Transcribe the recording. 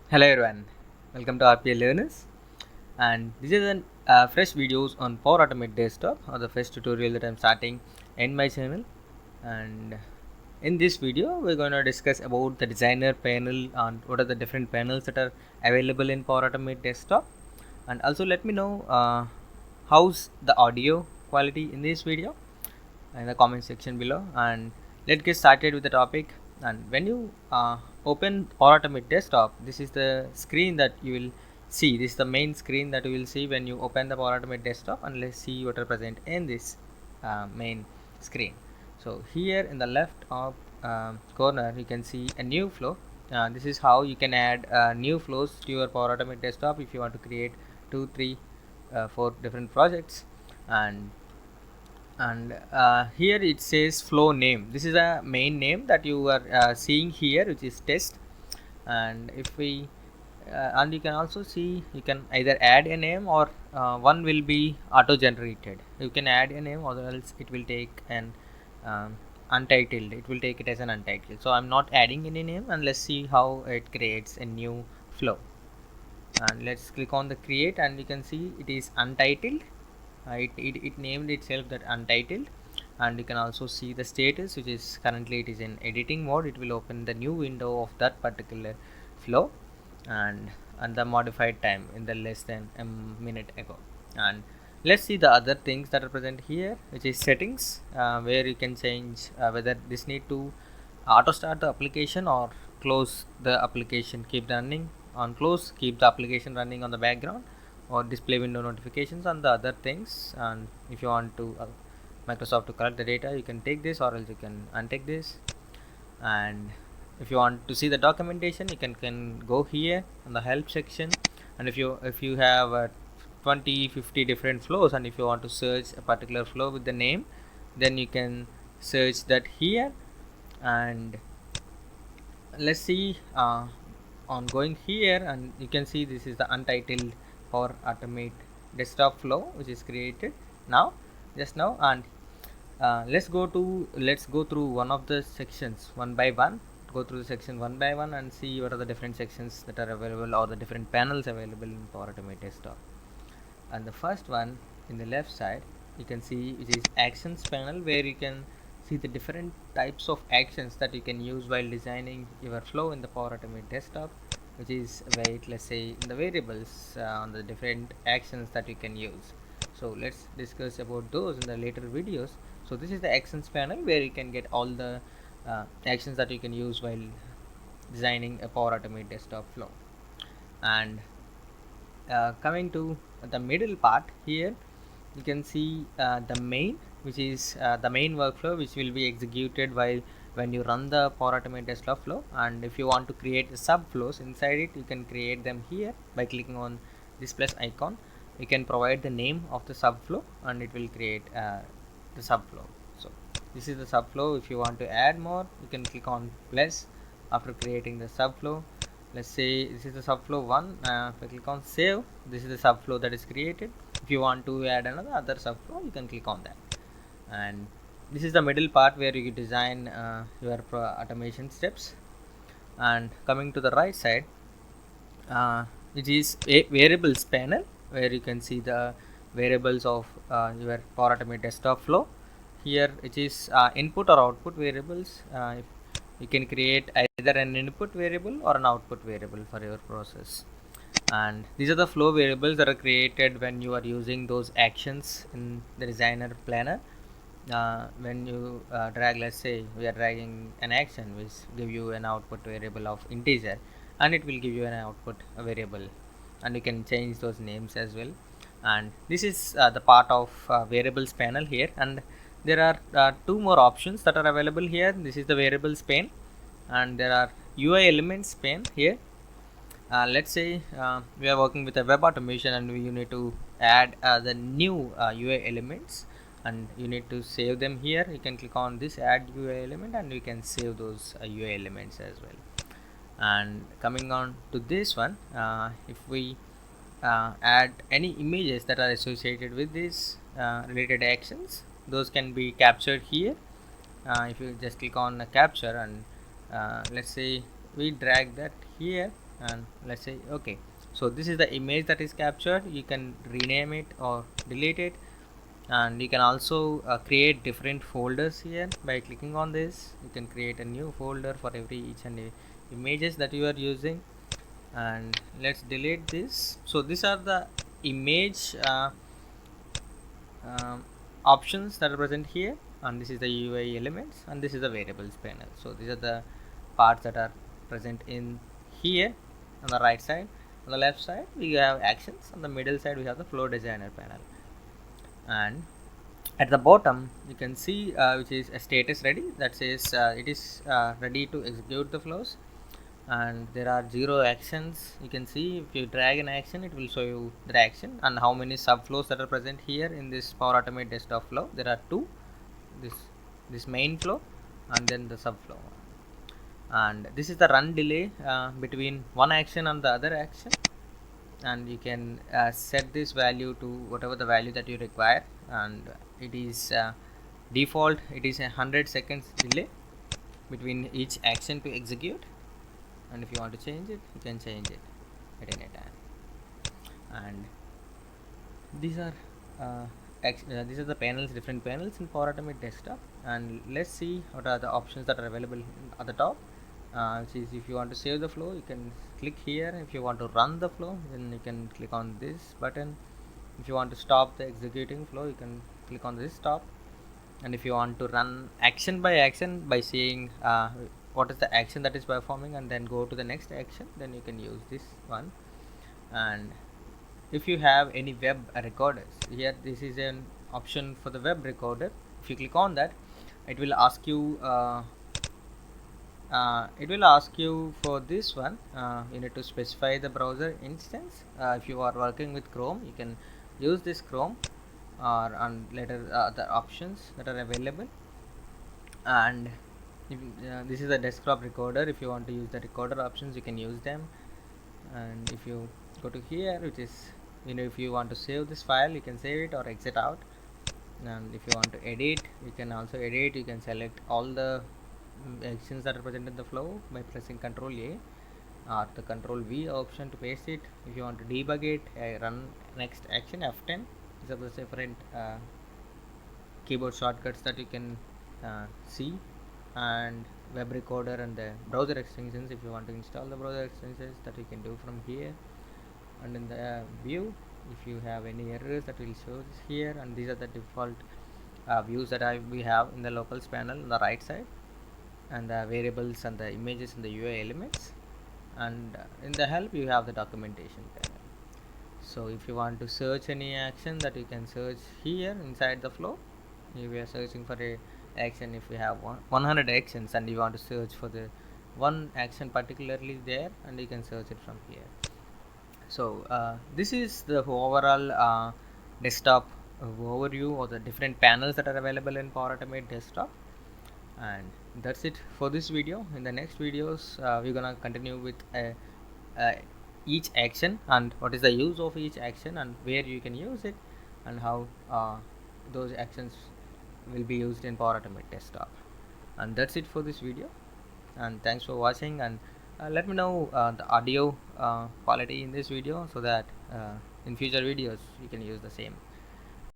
Hello everyone, welcome to RPA Learners, and this is an fresh videos on Power Automate Desktop or the first tutorial that I'm starting in my channel. And in this video we're going to discuss about the designer panel and what are the different panels that are available in Power Automate Desktop, and also let me know how's the audio quality in this video in the comment section below. And let's get started with the topic. And when you open Power Automate Desktop, this is the screen that you will see. This is the main screen that you will see when you open the Power Automate Desktop, and let's see what are present in this main screen. So here in the left of corner you can see a new flow. This is how you can add new flows to your Power Automate Desktop if you want to create 2 3 4 different projects. And here it says flow name. This is a main name that you are seeing here, which is test. And if we and you can also see, you can either add a name or one will be auto generated. You can add a name, or else it will take an untitled, it will take it as an untitled. So I'm not adding any name, and let's see how it creates a new flow. And let's click on the create, and you can see it is untitled. It named itself that untitled. And you can also see the status, which is currently it is in editing mode. It will open the new window of that particular flow, and the modified time in the less than a minute ago. And let's see the other things that are present here, which is settings, where you can change whether this need to auto start the application or close the application, keep running on close, keep the application running on the background, or display window notifications and the other things. And if you want to Microsoft to collect the data, you can take this, or else you can untick this. And if you want to see the documentation, you can go here in the help section. And if you have 20-50 different flows, and if you want to search a particular flow with the name, then you can search that here. And let's see on going here, and you can see this is the untitled Power Automate Desktop flow which is created now, just now. And let's go through one of the sections one by one, go through the section one by one and see what are the different sections that are available, or the different panels available in Power Automate Desktop. And the first one in the left side, you can see, which is actions panel, where you can see the different types of actions that you can use while designing your flow in the Power Automate Desktop, which is wait, let's say in the variables, on the different actions that you can use. So let's discuss about those in the later videos. So this is the actions panel, where you can get all the actions that you can use while designing a Power Automate Desktop flow. And coming to the middle part here, you can see the main, which is the main workflow which will be executed while when you run the Power Automate Desktop flow. And if you want to create sub flows inside it, you can create them here by clicking on this plus icon. You can provide the name of the sub flow, and it will create the sub flow. So this is the sub flow. If you want to add more, you can click on plus after creating the sub flow. Let's say this is the subflow 1. If I click on save, this is the subflow that is created. If you want to add another other subflow, you can click on that. And this is the middle part where you design your automation steps. And coming to the right side, it is a variables panel, where you can see the variables of your Power Automate Desktop flow. Here it is input or output variables. If you can create either an input variable or an output variable for your process. And these are the flow variables that are created when you are using those actions in the designer planner. When you drag, let's say we are dragging an action which give you an output variable of integer, and it will give you an output variable, and you can change those names as well. And this is the part of variables panel here. And there are two more options that are available here. This is the variables pane, and there are UI elements pane here. Let's say we are working with a web automation, and you need to add the new UI elements, and you need to save them here. You can click on this add UI element, and you can save those UI elements as well. And coming on to this one, if we add any images that are associated with these related actions, those can be captured here. If you just click on capture, and let's say we drag that here, and let's say okay. So this is the image that is captured. You can rename it or delete it, and you can also create different folders here by clicking on this. You can create a new folder for every each and images that you are using. And let's delete this. So these are the image options that are present here, and this is the UI elements, and this is the variables panel. So these are the parts that are present in here. On the right side, on the left side we have actions, on the middle side we have the flow designer panel, and at the bottom you can see which is a status ready, that says it is ready to execute the flows. And there are 0 actions. You can see if you drag an action, it will show you the action and how many subflows that are present here in this Power Automate desktop flow. There are 2, this main flow and then the subflow. And this is the run delay between one action and the other action, and you can set this value to whatever the value that you require, and it is default, it is 100 seconds delay between each action to execute. And if you want to change it, you can change it at any time. And these are these are the panels, different panels in Power Automate desktop. And let's see what are the options that are available at the top, which is if you want to save the flow, you can click here. If you want to run the flow, then you can click on this button. If you want to stop the executing flow, you can click on this stop. And if you want to run action by action by saying what is the action that is performing and then go to the next action, then you can use this one. And if you have any web recorders, here this is an option for the web recorder. If you click on that, it will ask you for this one. You need to specify the browser instance. If you are working with Chrome, you can use this Chrome, or on later the options that are available. And if, this is a desktop recorder. If you want to use the recorder options, you can use them. And if you go to here, which is, if you want to save this file, you can save it or exit out. And if you want to edit, you can also edit. You can select all the actions that are present in the flow by pressing Ctrl A, or the Ctrl V option to paste it. If you want to debug it, run next action F10. These are the different keyboard shortcuts that you can see. And web recorder and the browser extensions, if you want to install the browser extensions, that you can do from here. And in the view, if you have any errors, that will show this here. And these are the default views that we have in the locals panel on the right side, and the variables and the images and the UI elements. And in the help, you have the documentation panel. So if you want to search any action, that you can search here inside the flow. If we are searching for a action, if we have 100 actions and you want to search for the one action particularly there, and you can search it from here. So this is the overall desktop overview of the different panels that are available in Power Automate desktop. And that's it for this video. In the next videos, we're gonna continue with each action and what is the use of each action and where you can use it, and how those actions will be used in Power Automate desktop. And that's it for this video, and thanks for watching. And let me know the audio quality in this video, so that in future videos you can use the same.